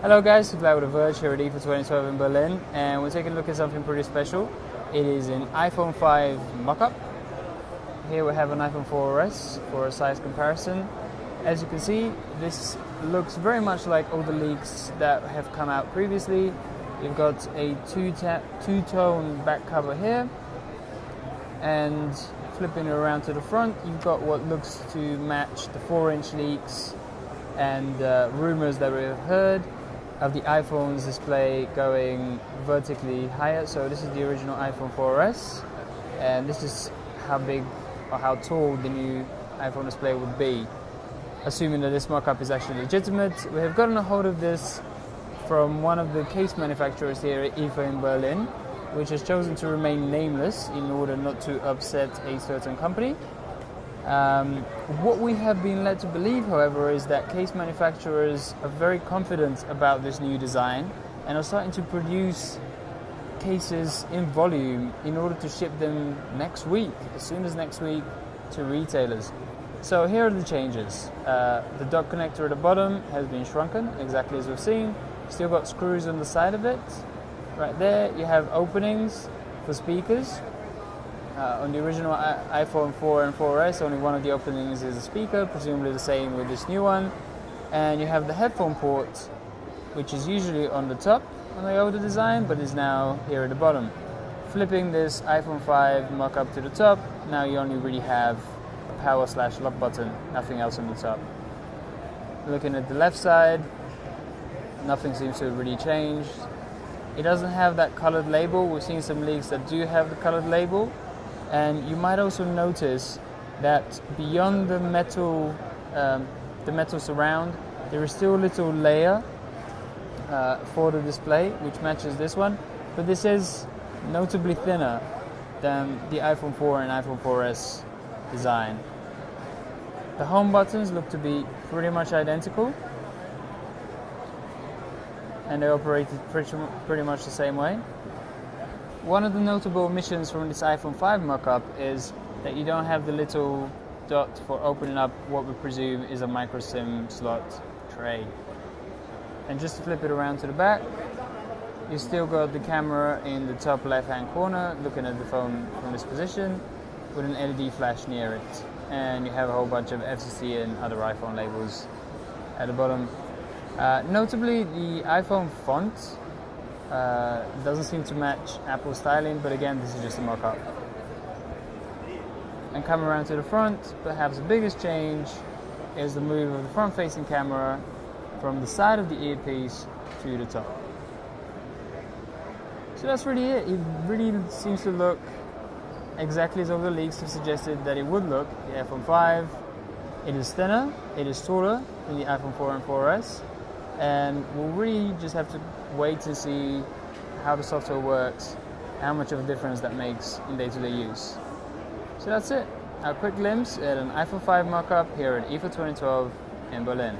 Hello guys, it's with The Verge here at IFA 2012 in Berlin, and we're taking a look at something pretty special. It is an iPhone 5 mockup. Here we have an iPhone 4S for a size comparison. As you can see, this looks very much like all the leaks that have come out previously. You've got a two-tone back cover here, and flipping it around to the front, you've got what looks to match the 4-inch leaks and rumors that we have heard of the iPhone's display going vertically higher. So this is the original iPhone 4S, and this is how big or how tall the new iPhone display would be, assuming that this mock-up is actually legitimate. We have gotten a hold of this from one of the case manufacturers here at IFA in Berlin, which has chosen to remain nameless in order not to upset a certain company. What we have been led to believe, however, is that case manufacturers are very confident about this new design and are starting to produce cases in volume in order to ship them next week, as soon as next week, to retailers. So here are the changes. The dock connector at the bottom has been shrunken, exactly as we've seen. Still got screws on the side of it. Right there you have openings for speakers. On the original iPhone 4 and 4S, only one of the openings is a speaker, presumably the same with this new one. And you have the headphone port, which is usually on the top on the older design, but is now here at the bottom. Flipping this iPhone 5 mock-up to the top, now you only really have a power/lock button, nothing else on the top. Looking at the left side, nothing seems to have really changed. It doesn't have that colored label. We've seen some leaks that do have the colored label. And you might also notice that beyond the metal surround, there is still a little layer for the display, which matches this one. But this is notably thinner than the iPhone 4 and iPhone 4S design. The home buttons look to be pretty much identical, and they operated pretty much the same way. One of the notable omissions from this iPhone 5 mock-up is that you don't have the little dot for opening up what we presume is a micro SIM slot tray. And just to flip it around to the back, you still got the camera in the top left-hand corner, looking at the phone from this position, with an LED flash near it. And you have a whole bunch of FCC and other iPhone labels at the bottom. Notably, the iPhone font doesn't seem to match Apple's styling, but again, this is just a mock-up. And coming around to the front, perhaps the biggest change is the move of the front-facing camera from the side of the earpiece to the top. So that's really it. It really seems to look exactly as all the leaks have suggested that it would look. The iPhone 5, it is thinner, it is taller than the iPhone 4 and 4S. And we'll really just have to wait to see how the software works, how much of a difference that makes in day-to-day use. So that's it. A quick glimpse at an iPhone 5 mock-up here at IFA 2012 in Berlin.